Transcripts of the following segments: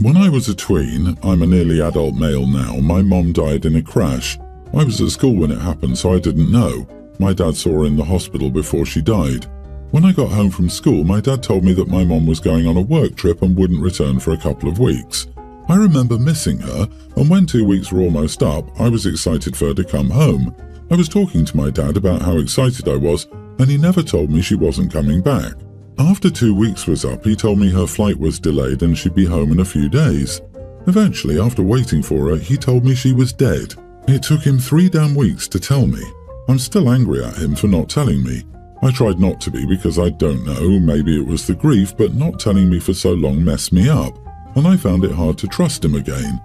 When I was a tween, I'm a nearly adult male now, my mom died in a crash. I was at school when it happened, so I didn't know. My dad saw her in the hospital before she died. When I got home from school, my dad told me that my mom was going on a work trip and wouldn't return for a couple of weeks. I remember missing her, and when 2 weeks were almost up, I was excited for her to come home. I was talking to my dad about how excited I was, and he never told me she wasn't coming back. After 2 weeks was up, he told me her flight was delayed and she'd be home in a few days. Eventually, after waiting for her, he told me she was dead. It took him 3 damn weeks to tell me. I'm still angry at him for not telling me. I tried not to be because I don't know, maybe it was the grief, but not telling me for so long messed me up, and I found it hard to trust him again.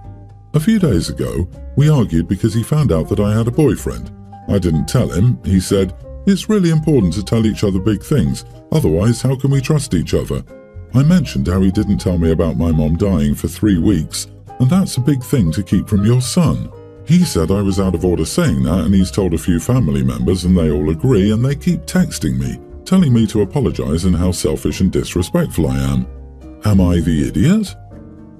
A few days ago, we argued because he found out that I had a boyfriend. I didn't tell him. He said, "It's really important to tell each other big things, otherwise how can we trust each other?" I mentioned how he didn't tell me about my mom dying for 3 weeks, and that's a big thing to keep from your son. He said I was out of order saying that, and he's told a few family members and they all agree, and they keep texting me, telling me to apologize and how selfish and disrespectful I am. Am I the idiot?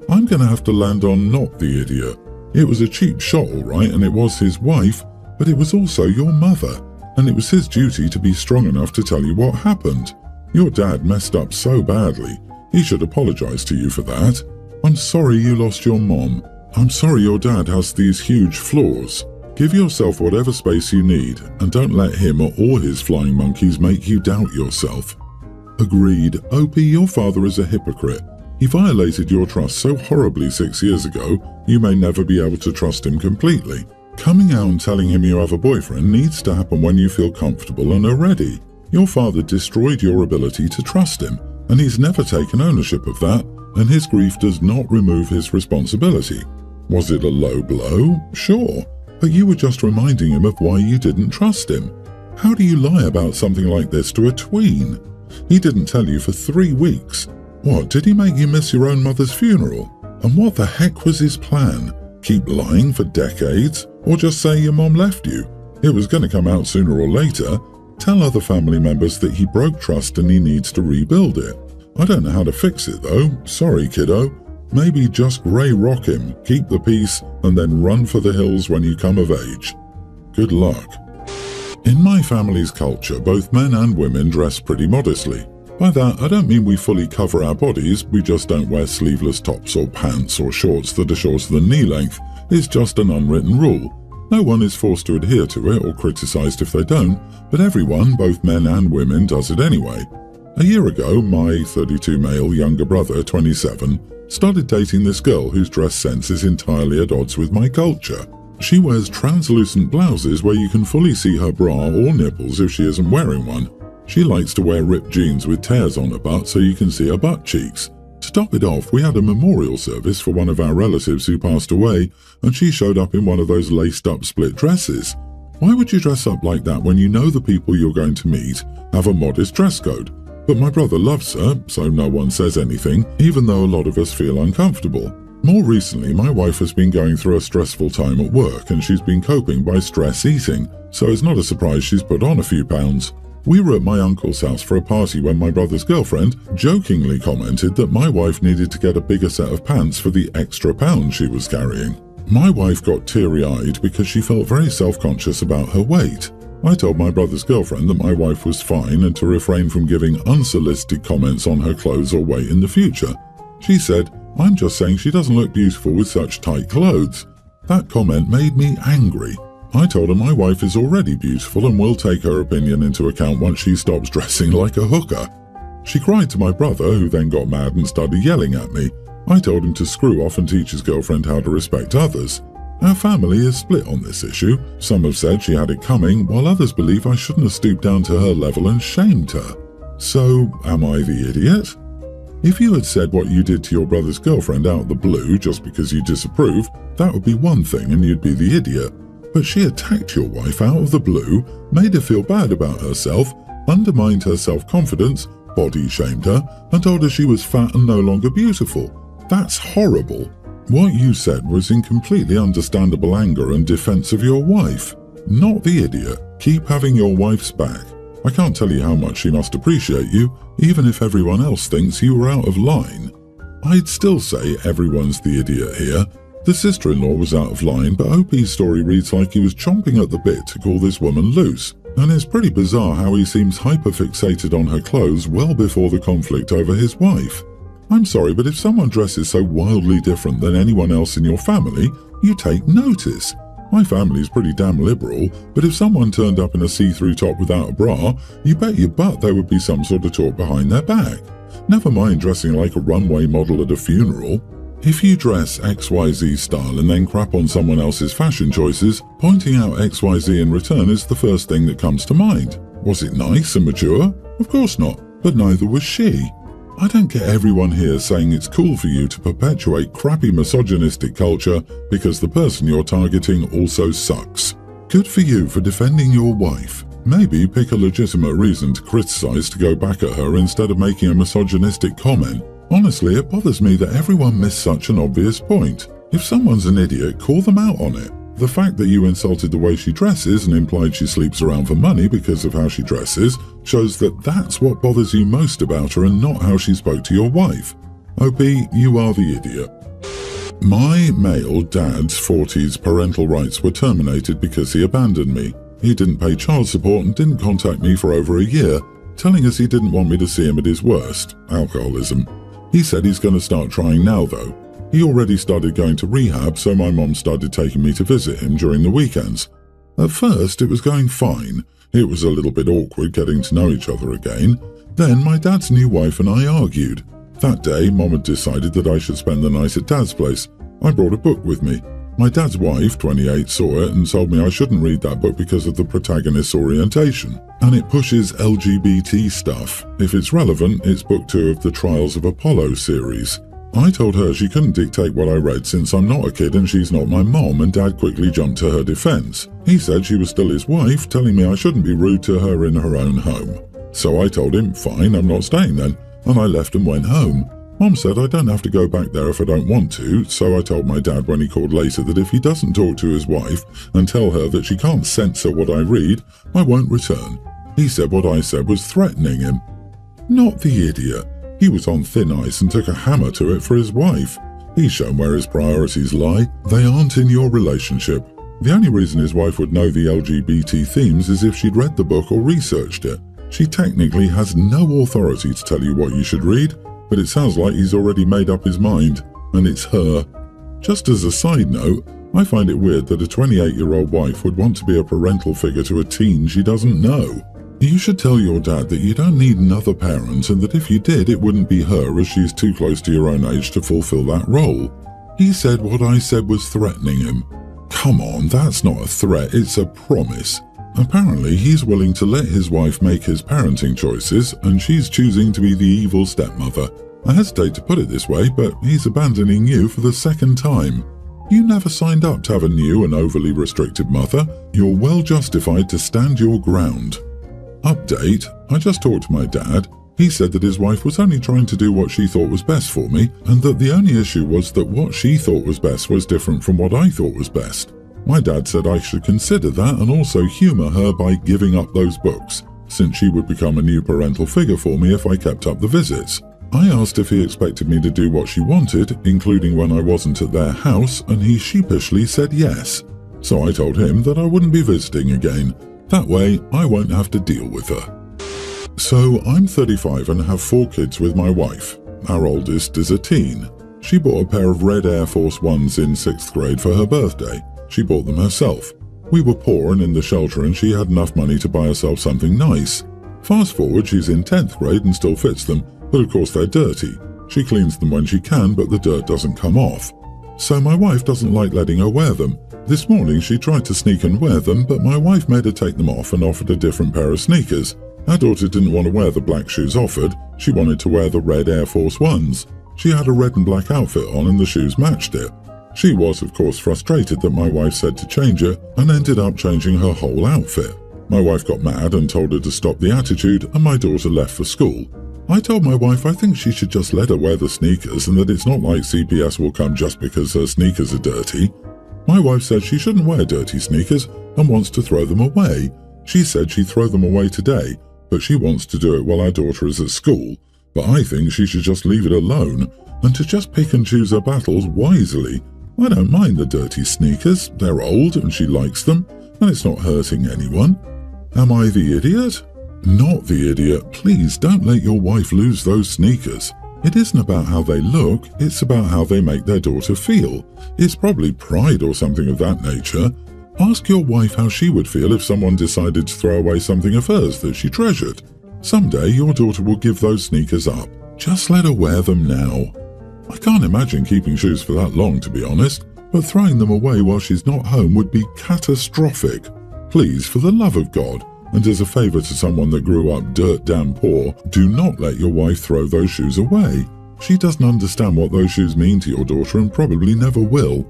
I'm going to have to land on not the idiot. It was a cheap shot, all right, and it was his wife, but it was also your mother, and it was his duty to be strong enough to tell you what happened. Your dad messed up so badly. He should apologize to you for that. I'm sorry you lost your mom. I'm sorry your dad has these huge flaws. Give yourself whatever space you need, and don't let him or all his flying monkeys make you doubt yourself. Agreed. Opie, your father is a hypocrite. He violated your trust so horribly 6 years ago, you may never be able to trust him completely. Coming out and telling him you have a boyfriend needs to happen when you feel comfortable and are ready. Your father destroyed your ability to trust him, and he's never taken ownership of that, and his grief does not remove his responsibility. Was it a low blow? Sure, but you were just reminding him of why you didn't trust him. How do you lie about something like this to a tween? He didn't tell you for 3 weeks. What, did he make you miss your own mother's funeral? And what the heck was his plan? Keep lying for decades? Or just say your mom left you? It was going to come out sooner or later. Tell other family members that he broke trust and he needs to rebuild it. I don't know how to fix it though. Sorry, kiddo. Maybe just grey rock him, keep the peace, and then run for the hills when you come of age. Good luck. In my family's culture, both men and women dress pretty modestly. By that, I don't mean we fully cover our bodies, we just don't wear sleeveless tops or pants or shorts that are shorter than knee length. It's just an unwritten rule. No one is forced to adhere to it or criticised if they don't, but everyone, both men and women, does it anyway. A year ago, my 32 male younger brother, 27, started dating this girl whose dress sense is entirely at odds with my culture. She wears translucent blouses where you can fully see her bra or nipples if she isn't wearing one. She likes to wear ripped jeans with tears on her butt so you can see her butt cheeks. To top it off, we had a memorial service for one of our relatives who passed away, and she showed up in one of those laced-up split dresses. Why would you dress up like that when you know the people you're going to meet have a modest dress code? But my brother loves her, so no one says anything, even though a lot of us feel uncomfortable. More recently, my wife has been going through a stressful time at work, and she's been coping by stress eating, so it's not a surprise she's put on a few pounds. We were at my uncle's house for a party when my brother's girlfriend jokingly commented that my wife needed to get a bigger set of pants for the extra pounds she was carrying. My wife got teary-eyed because she felt very self-conscious about her weight. I told my brother's girlfriend that my wife was fine and to refrain from giving unsolicited comments on her clothes or weight in the future. She said, "I'm just saying she doesn't look beautiful with such tight clothes." That comment made me angry. I told her my wife is already beautiful and will take her opinion into account once she stops dressing like a hooker. She cried to my brother, who then got mad and started yelling at me. I told him to screw off and teach his girlfriend how to respect others. Our family is split on this issue. Some have said she had it coming, while others believe I shouldn't have stooped down to her level and shamed her. So, am I the idiot? If you had said what you did to your brother's girlfriend out of the blue just because you disapprove, that would be one thing and you'd be the idiot. But she attacked your wife out of the blue, made her feel bad about herself, undermined her self-confidence, body-shamed her, and told her she was fat and no longer beautiful. That's horrible. What you said was in completely understandable anger and defense of your wife. Not the idiot. Keep having your wife's back. I can't tell you how much she must appreciate you, even if everyone else thinks you were out of line. I'd still say everyone's the idiot here. The sister-in-law was out of line, but OP's story reads like he was chomping at the bit to call this woman loose. And it's pretty bizarre how he seems hyper-fixated on her clothes well before the conflict over his wife. I'm sorry, but if someone dresses so wildly different than anyone else in your family, you take notice. My family's pretty damn liberal, but if someone turned up in a see-through top without a bra, you bet your butt there would be some sort of talk behind their back. Never mind dressing like a runway model at a funeral. If you dress XYZ style and then crap on someone else's fashion choices, pointing out XYZ in return is the first thing that comes to mind. Was it nice and mature? Of course not, but neither was she. I don't get everyone here saying it's cool for you to perpetuate crappy misogynistic culture because the person you're targeting also sucks. Good for you for defending your wife. Maybe pick a legitimate reason to criticize to go back at her instead of making a misogynistic comment. Honestly, it bothers me that everyone missed such an obvious point. If someone's an idiot, call them out on it. The fact that you insulted the way she dresses and implied she sleeps around for money because of how she dresses shows that that's what bothers you most about her and not how she spoke to your wife. OP, you are the idiot. My male dad's 40s parental rights were terminated because he abandoned me. He didn't pay child support and didn't contact me for over a year, telling us he didn't want me to see him at his worst, alcoholism. He said he's going to start trying now though. He already started going to rehab, so my mom started taking me to visit him during the weekends. At first it was going fine. It was a little bit awkward getting to know each other again. Then my dad's new wife and I argued. That day Mom had decided that I should spend the night at Dad's place. I brought a book with me. My dad's wife, 28, saw it and told me I shouldn't read that book because of the protagonist's orientation. And it pushes LGBT stuff. If it's relevant, it's book 2 of the Trials of Apollo series. I told her she couldn't dictate what I read since I'm not a kid and she's not my mom, and Dad quickly jumped to her defense. He said she was still his wife, telling me I shouldn't be rude to her in her own home. So I told him, fine, I'm not staying then, and I left and went home. Mom said I don't have to go back there if I don't want to, so I told my dad when he called later that if he doesn't talk to his wife and tell her that she can't censor what I read, I won't return. He said what I said was threatening him. Not the idiot. He was on thin ice and took a hammer to it for his wife. He's shown where his priorities lie. They aren't in your relationship. The only reason his wife would know the LGBT themes is if she'd read the book or researched it. She technically has no authority to tell you what you should read, but it sounds like he's already made up his mind, and it's her. Just as a side note, I find it weird that a 28-year-old wife would want to be a parental figure to a teen she doesn't know. You should tell your dad that you don't need another parent and that if you did, it wouldn't be her as she's too close to your own age to fulfill that role. He said what I said was threatening him. Come on, that's not a threat, it's a promise. Apparently, he's willing to let his wife make his parenting choices, and she's choosing to be the evil stepmother. I hesitate to put it this way, but he's abandoning you for the second time. You never signed up to have a new and overly restricted mother. You're well justified to stand your ground. Update, I just talked to my dad. He said that his wife was only trying to do what she thought was best for me, and that the only issue was that what she thought was best was different from what I thought was best. My dad said I should consider that and also humour her by giving up those books, since she would become a new parental figure for me if I kept up the visits. I asked if he expected me to do what she wanted, including when I wasn't at their house, and he sheepishly said yes. So I told him that I wouldn't be visiting again. That way, I won't have to deal with her. So I'm 35 and have 4 kids with my wife. Our oldest is a teen. She bought a pair of red Air Force Ones in 6th grade for her birthday. She bought them herself. We were poor and in the shelter and she had enough money to buy herself something nice. Fast forward, she's in 10th grade and still fits them, but of course they're dirty. She cleans them when she can, but the dirt doesn't come off. So my wife doesn't like letting her wear them. This morning she tried to sneak and wear them, but my wife made her take them off and offered a different pair of sneakers. Our daughter didn't want to wear the black shoes offered. She wanted to wear the red Air Force Ones. She had a red and black outfit on and the shoes matched it. She was, of course, frustrated that my wife said to change it and ended up changing her whole outfit. My wife got mad and told her to stop the attitude, and my daughter left for school. I told my wife I think she should just let her wear the sneakers and that it's not like CPS will come just because her sneakers are dirty. My wife said she shouldn't wear dirty sneakers and wants to throw them away. She said she'd throw them away today, but she wants to do it while our daughter is at school. but I think she should just leave it alone and to just pick and choose her battles wisely. I don't mind the dirty sneakers, they're old and she likes them, and it's not hurting anyone. Am I the idiot? Not the idiot. Please don't let your wife lose those sneakers. It isn't about how they look, it's about how they make their daughter feel. It's probably pride or something of that nature. Ask your wife how she would feel if someone decided to throw away something of hers that she treasured. Someday your daughter will give those sneakers up. Just let her wear them now. I can't imagine keeping shoes for that long, to be honest, but throwing them away while she's not home would be catastrophic. Please, for the love of God, and as a favour to someone that grew up dirt damn poor, do not let your wife throw those shoes away. She doesn't understand what those shoes mean to your daughter and probably never will.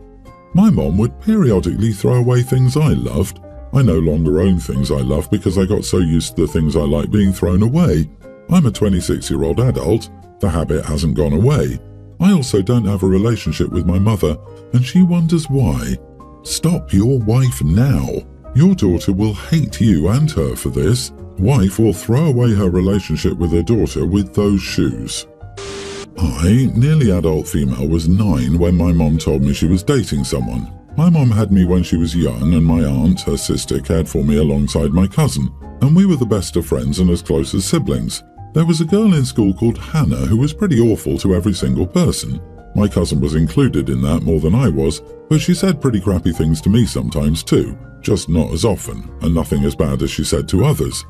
My mom would periodically throw away things I loved. I no longer own things I love because I got so used to the things I like being thrown away. I'm a 26-year-old adult. The habit hasn't gone away. I also don't have a relationship with my mother, and she wonders why. Stop your wife now. Your daughter will hate you and her for this. Wife will throw away her relationship with her daughter with those shoes. I, nearly adult female, was 9 when my mom told me she was dating someone. My mom had me when she was young, and my aunt, her sister, cared for me alongside my cousin, and we were the best of friends and as close as siblings. There was a girl in school called Hannah who was pretty awful to every single person. My cousin was included in that more than I was, but she said pretty crappy things to me sometimes too, just not as often, and nothing as bad as she said to others.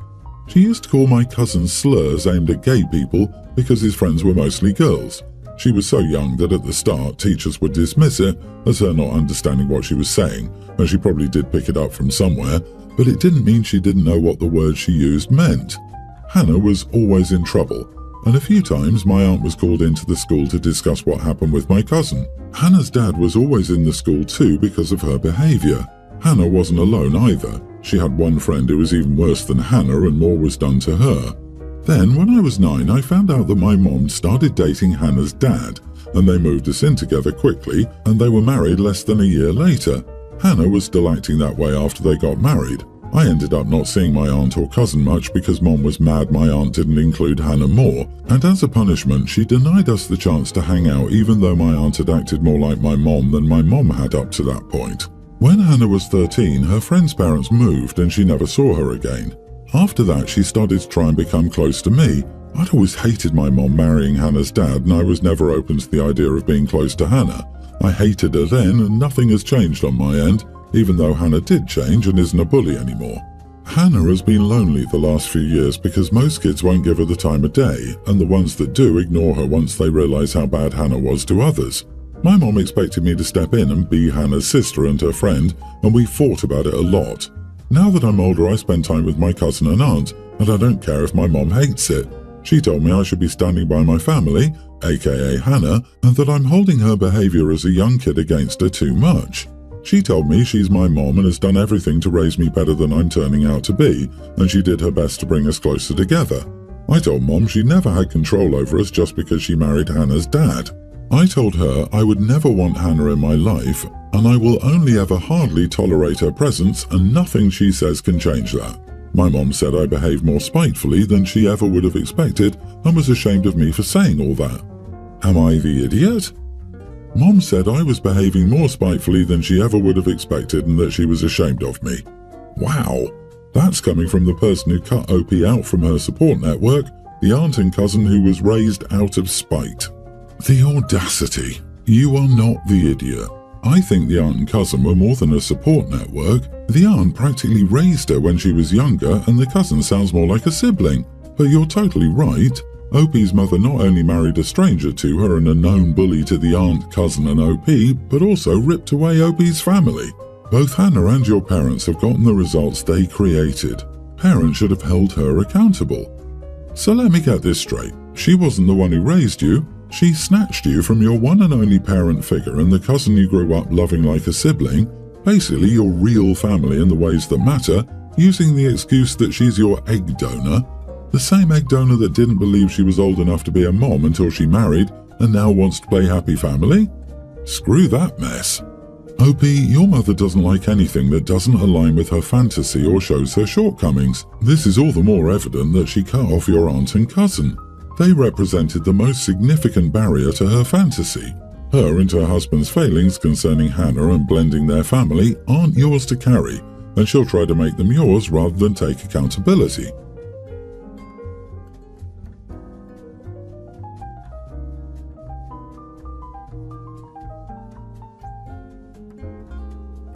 She used to call my cousin slurs aimed at gay people because his friends were mostly girls. She was so young that at the start teachers would dismiss it as her not understanding what she was saying, and she probably did pick it up from somewhere, but it didn't mean she didn't know what the words she used meant. Hannah was always in trouble, and a few times my aunt was called into the school to discuss what happened with my cousin. Hannah's dad was always in the school too because of her behaviour. Hannah wasn't alone either. She had one friend who was even worse than Hannah, and more was done to her. Then, when I was 9, I found out that my mom started dating Hannah's dad, and they moved us in together quickly, and they were married less than a year later. Hannah was still acting that way after they got married. I ended up not seeing my aunt or cousin much because Mom was mad my aunt didn't include Hannah more, and as a punishment she denied us the chance to hang out even though my aunt had acted more like my mom than my mom had up to that point. When Hannah was 13, her friend's parents moved and she never saw her again. After that she started to try and become close to me. I'd always hated my mom marrying Hannah's dad, and I was never open to the idea of being close to Hannah. I hated her then, and nothing has changed on my end, even though Hannah did change and isn't a bully anymore. Hannah has been lonely the last few years because most kids won't give her the time of day, and the ones that do ignore her once they realise how bad Hannah was to others. My mom expected me to step in and be Hannah's sister and her friend, and we fought about it a lot. Now that I'm older, I spend time with my cousin and aunt, and I don't care if my mom hates it. She told me I should be standing by my family, aka Hannah, and that I'm holding her behaviour as a young kid against her too much. She told me she's my mom and has done everything to raise me better than I'm turning out to be, and she did her best to bring us closer together. I told Mom she never had control over us just because she married Hannah's dad. I told her I would never want Hannah in my life, and I will only ever hardly tolerate her presence, and nothing she says can change that. My mom said I behaved more spitefully than she ever would have expected and was ashamed of me for saying all that. Am I the idiot? Mom said I was behaving more spitefully than she ever would have expected and that she was ashamed of me. Wow, that's coming from the person who cut OP out from her support network, the aunt and cousin who was raised out of spite. The audacity. You are not the idiot. I think the aunt and cousin were more than a support network. The aunt practically raised her when she was younger, and the cousin sounds more like a sibling. But you're totally right. OP's mother not only married a stranger to her and a known bully to the aunt, cousin and OP, but also ripped away OP's family. Both Hannah and your parents have gotten the results they created. Parents should have held her accountable. So let me get this straight. She wasn't the one who raised you. She snatched you from your one and only parent figure and the cousin you grew up loving like a sibling, basically your real family in the ways that matter, using the excuse that she's your egg donor. The same egg donor that didn't believe she was old enough to be a mom until she married and now wants to play happy family? Screw that mess. OP, your mother doesn't like anything that doesn't align with her fantasy or shows her shortcomings. This is all the more evident that she cut off your aunt and cousin. They represented the most significant barrier to her fantasy. Her and her husband's failings concerning Hannah and blending their family aren't yours to carry, and she'll try to make them yours rather than take accountability.